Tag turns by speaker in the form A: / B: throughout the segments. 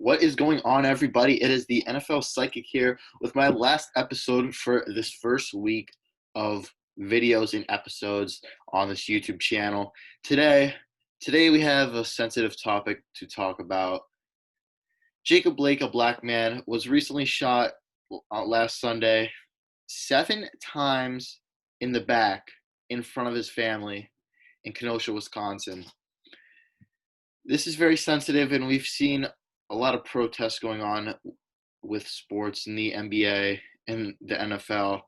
A: What is going on, everybody? It is the NFL Psychic here with my last episode for this first week of videos and episodes on this YouTube channel. Today, today we have a sensitive topic to talk about. Jacob Blake, a black man, was recently shot last Sunday 7 times in the back in front of his family in Kenosha, Wisconsin. This is very sensitive, and we've seen a lot of protests going on with sports in the NBA and the NFL.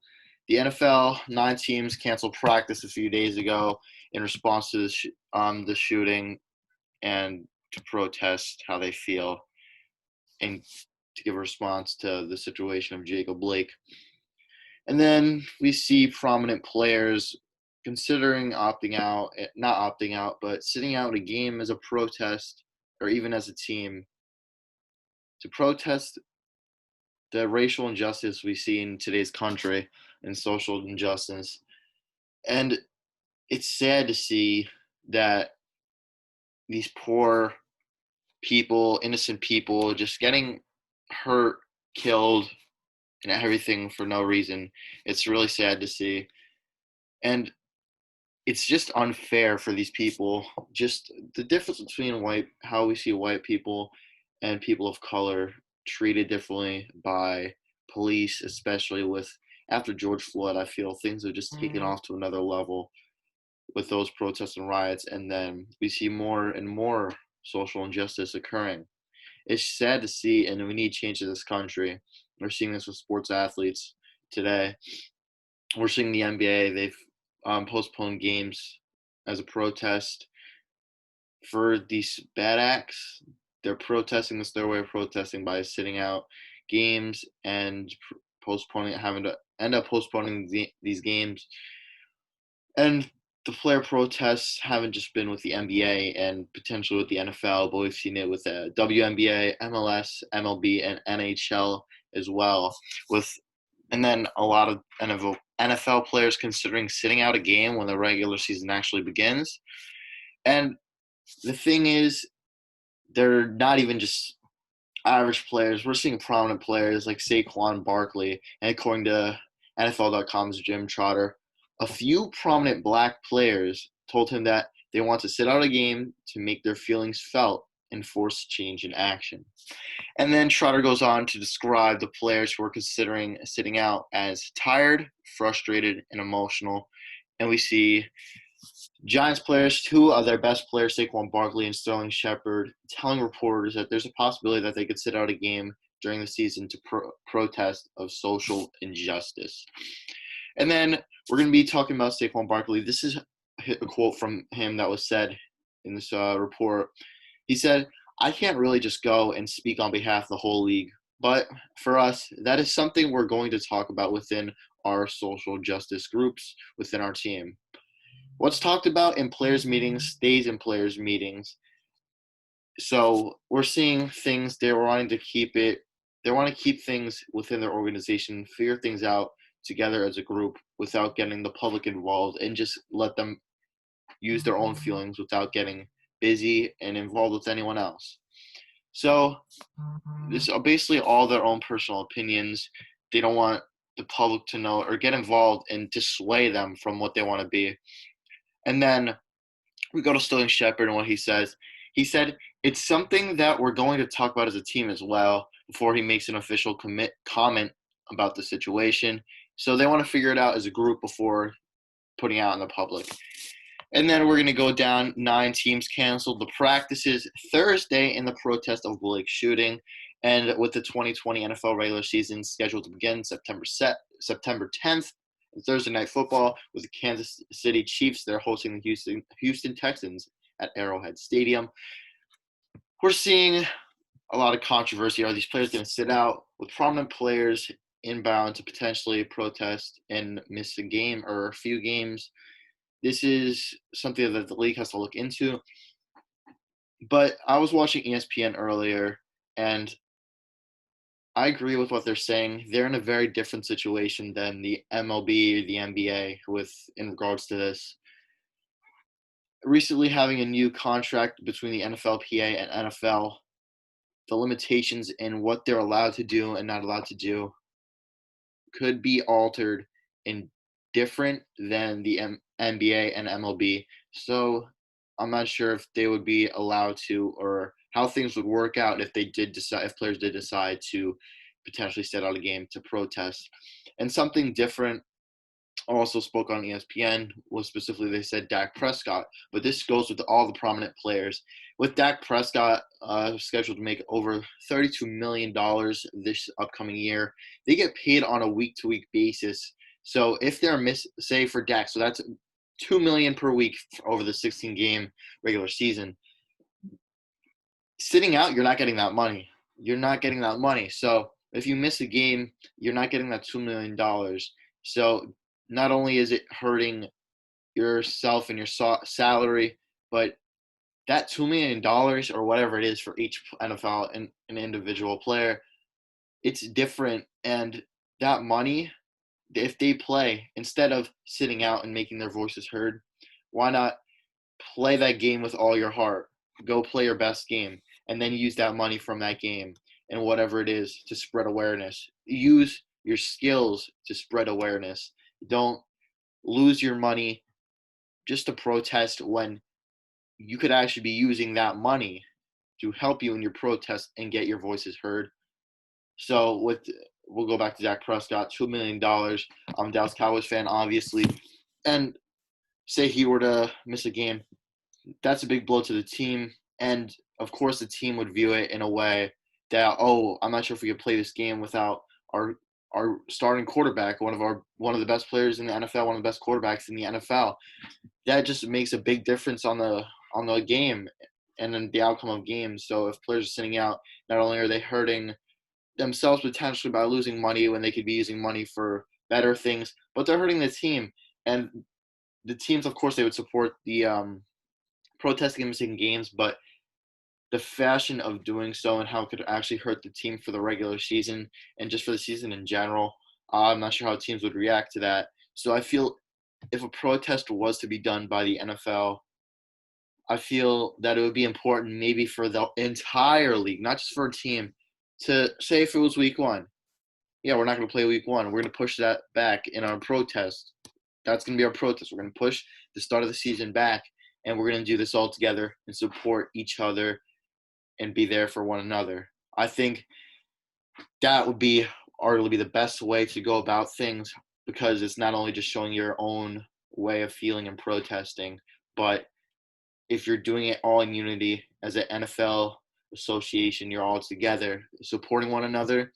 A: The NFL, 9 teams canceled practice a few days ago in response to the shooting and to protest how they feel and to give a response to the situation of Jacob Blake. And then we see prominent players considering opting out, not opting out, but sitting out a game as a protest or even as a team to protest the racial injustice we see in today's country and social injustice. And it's sad to see that these poor people, innocent people, just getting hurt, killed, and everything for no reason. It's really sad to see. And it's just unfair for these people. Just the difference between how we see white people and people of color treated differently by police, especially with after George Floyd. I feel things have just taken off to another level with those protests and riots, and then we see more and more social injustice occurring. It's sad to see, and we need change in this country. We're seeing this with sports athletes today. We're seeing the NBA. They've postponed games as a protest for these bad acts. They're protesting this their way of protesting by sitting out games and postponing, having to end up postponing these games. And the player protests haven't just been with the NBA and potentially with the NFL, but we've seen it with the WNBA, MLS, MLB, and NHL as well. And then a lot of NFL players considering sitting out a game when the regular season actually begins. And the thing is, they're not even just average players. We're seeing prominent players like Saquon Barkley, and according to NFL.com's Jim Trotter, a few prominent black players told him that they want to sit out a game to make their feelings felt and force change in action. And then Trotter goes on to describe the players who are considering sitting out as tired, frustrated, and emotional. And we see Giants players, two of their best players, Saquon Barkley and Sterling Shepard, telling reporters that there's a possibility that they could sit out a game during the season to protest of social injustice. And then we're going to be talking about Saquon Barkley. This is a quote from him that was said in this report. He said, "I can't really just go and speak on behalf of the whole league, but for us, that is something we're going to talk about within our social justice groups within our team. What's talked about in players' meetings stays in players' meetings." So we're seeing things they're wanting to keep it. They want to keep things within their organization, figure things out together as a group without getting the public involved, and just let them use their own feelings without getting busy and involved with anyone else. So this are basically all their own personal opinions. They don't want the public to know or get involved and to sway them from what they want to be. And then we go to Sterling Shepard and what he says. He said, "It's something that we're going to talk about as a team as well before he makes an official comment about the situation. So they want to figure it out as a group before putting out in the public." And then we're going to go down. 9 teams canceled the practices Thursday in the protest of Blake's shooting. And with the 2020 NFL regular season scheduled to begin September 10th, Thursday Night Football with the Kansas City Chiefs. They're hosting the Houston Texans at Arrowhead Stadium. We're seeing a lot of controversy. Are these players going to sit out with prominent players inbound to potentially protest and miss a game or a few games? This is something that the league has to look into. But I was watching ESPN earlier, and I agree with what they're saying. They're in a very different situation than the MLB or the NBA in regards to this. Recently having a new contract between the NFLPA and NFL the limitations in what they're allowed to do and not allowed to do could be altered and different than the NBA and MLB. So I'm not sure if they would be allowed to, or how things would work out if they did decide, if players did decide to potentially set out a game to protest. And something different also spoke on ESPN was specifically they said Dak Prescott, but this goes with all the prominent players. With Dak Prescott scheduled to make over $32 million this upcoming year, they get paid on a week-to-week basis. So if they're say for Dak, so that's $2 million per week over the 16-game regular season. Sitting out, you're not getting that money. You're not getting that money. So if you miss a game, you're not getting that $2 million. So not only is it hurting yourself and your salary, but that $2 million or whatever it is for each NFL and an individual player, it's different. And that money, if they play, instead of sitting out and making their voices heard, why not play that game with all your heart? Go play your best game and then use that money from that game and whatever it is to spread awareness. Use your skills to spread awareness. Don't lose your money just to protest when you could actually be using that money to help you in your protest and get your voices heard. So we'll go back to Dak Prescott, $2 million. I'm a Dallas Cowboys fan, obviously, and say he were to miss a game, that's a big blow to the team. And of course, the team would view it in a way that, oh, I'm not sure if we could play this game without our starting quarterback, one of the best players in the NFL, one of the best quarterbacks in the NFL. That just makes a big difference on the game and then the outcome of games. So if players are sitting out, not only are they hurting themselves potentially by losing money when they could be using money for better things, but they're hurting the team. And the teams, of course, they would support the protesting and missing games, but the fashion of doing so and how it could actually hurt the team for the regular season and just for the season in general, I'm not sure how teams would react to that. So I feel if a protest was to be done by the NFL, I feel that it would be important maybe for the entire league, not just for a team, to say if it was week one, yeah, we're not going to play week one. We're going to push that back in our protest. That's going to be our protest. We're going to push the start of the season back, and we're going to do this all together and support each other and be there for one another. I think that would be arguably the best way to go about things because it's not only just showing your own way of feeling and protesting, but if you're doing it all in unity as an NFL association, you're all together supporting one another.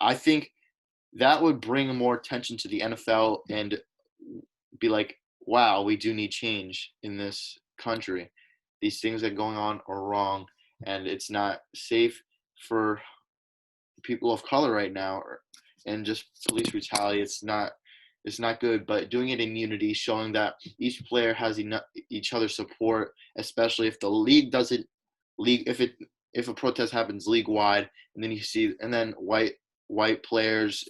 A: I think that would bring more attention to the NFL and be like, wow, we do need change in this country. These things that are going on are wrong, and it's not safe for people of color right now, and just police brutality. It's not good. But doing it in unity, showing that each player has each other's support, especially if the league doesn't league if a protest happens league wide, and then you see and then white players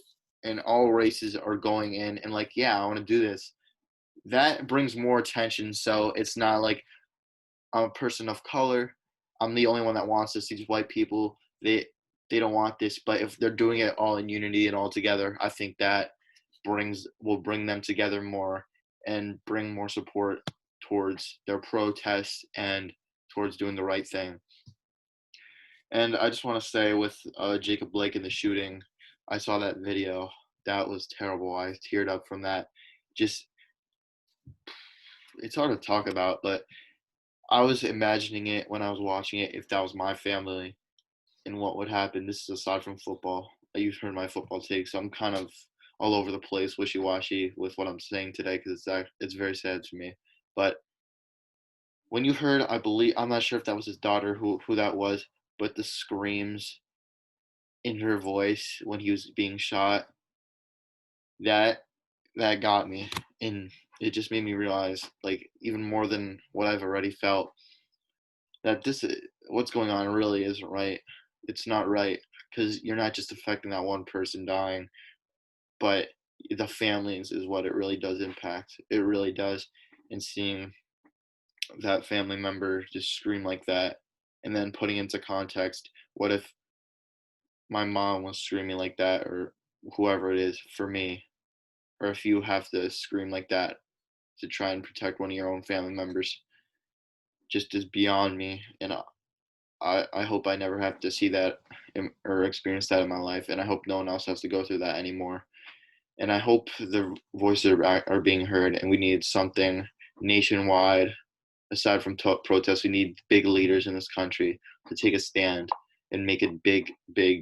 A: and all races are going in and like, yeah, I want to do this. That brings more attention. So it's not like I'm a person of color. I'm the only one that wants this. These white people, they don't want this. But if they're doing it all in unity and all together, I think that will bring them together more and bring more support towards their protests and towards doing the right thing. And I just want to say with Jacob Blake in the shooting, I saw that video. That was terrible. I teared up from that. Just, it's hard to talk about, but I was imagining it when I was watching it if that was my family and what would happen. This is aside from football. You've heard my football take, so I'm kind of all over the place, wishy-washy with what I'm saying today because it's very sad to me. But when you heard, I'm not sure if that was his daughter, who that was, but the screams in her voice when he was being shot, that that got me, and it just made me realize, like, even more than what I've already felt, that what's going on really isn't right. It's not right because you're not just affecting that one person dying, but the families is what it really does impact. It really does. And seeing that family member just scream like that, and then putting into context What if my mom was screaming like that, or whoever it is for me, or if you have to scream like that to try and protect one of your own family members, just is beyond me. And I hope I never have to see that or experience that in my life, and I hope no one else has to go through that anymore. And I hope the voices are being heard, and we need something nationwide. Aside from protests, we need big leaders in this country to take a stand and make a big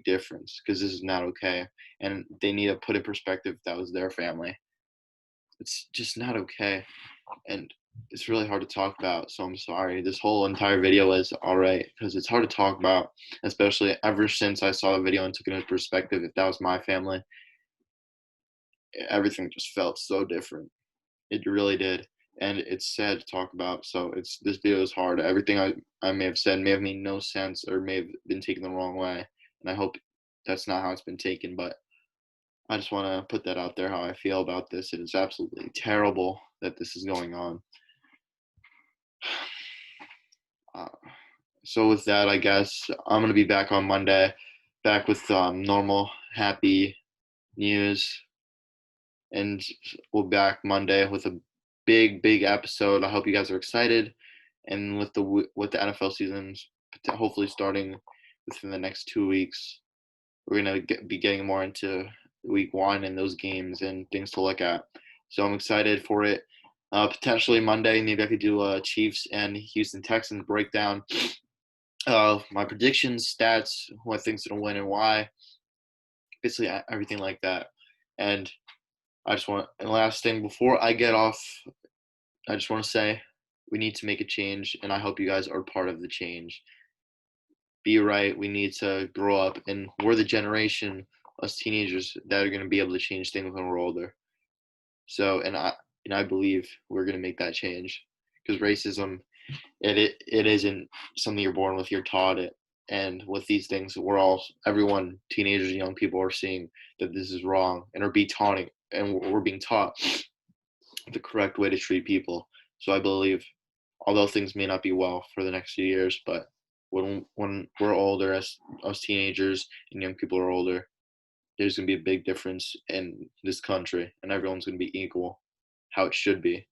A: difference, because this is not okay. And they need to put in perspective if that was their family. It's just not okay. And it's really hard to talk about. So I'm sorry. This whole entire video is all right because it's hard to talk about, especially ever since I saw the video and took it into perspective. If that was my family, everything just felt so different. It really did. And it's sad to talk about. So it's this video is hard. Everything I may have said may have made no sense or may have been taken the wrong way. And I hope that's not how it's been taken. But I just want to put that out there how I feel about this. It is absolutely terrible that this is going on. Uh, so with that, I guess I'm gonna be back on Monday, back with normal happy news, and we'll be back Monday with a big episode. I hope you guys are excited, and with the NFL seasons hopefully starting within the next 2 weeks, we're gonna be getting more into week one and those games and things to look at. So I'm excited for it. Potentially Monday, maybe I could do a Chiefs and Houston Texans breakdown. My predictions, stats, who I think's gonna win and why, basically everything like that. And and last thing before I get off, I just want to say we need to make a change, and I hope you guys are part of the change. Be right. We need to grow up, and we're the generation, us teenagers, that are going to be able to change things when we're older. So, and I believe we're going to make that change because racism it isn't something you're born with, you're taught it. And with these things, everyone, teenagers and young people, are seeing that this is wrong and are being taught, and we're being taught the correct way to treat people. So I believe, although things may not be well for the next few years, but when we're older, as us teenagers and young people are older, there's going to be a big difference in this country, and everyone's going to be equal, how it should be.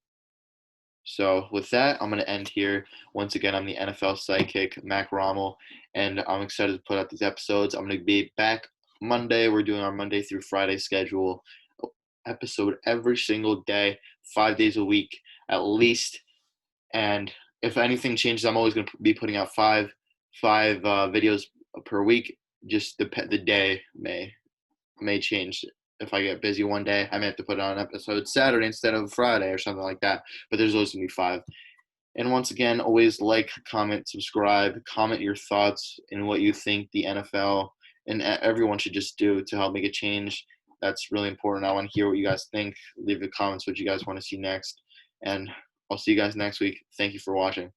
A: So with that, I'm going to end here. Once again, I'm the NFL sidekick, Mac Rommel, and I'm excited to put out these episodes. I'm going to be back Monday. We're doing our Monday through Friday schedule, episode every single day, 5 days a week at least. And if anything changes, I'm always going to be putting out five videos per week. Just the day may change. If I get busy one day, I may have to put on an episode Saturday instead of Friday or something like that. But there's always going to be five. And once again, always like, comment, subscribe, comment your thoughts and what you think the NFL and everyone should just do to help make a change. That's really important. I want to hear what you guys think. Leave the comments what you guys want to see next. And I'll see you guys next week. Thank you for watching.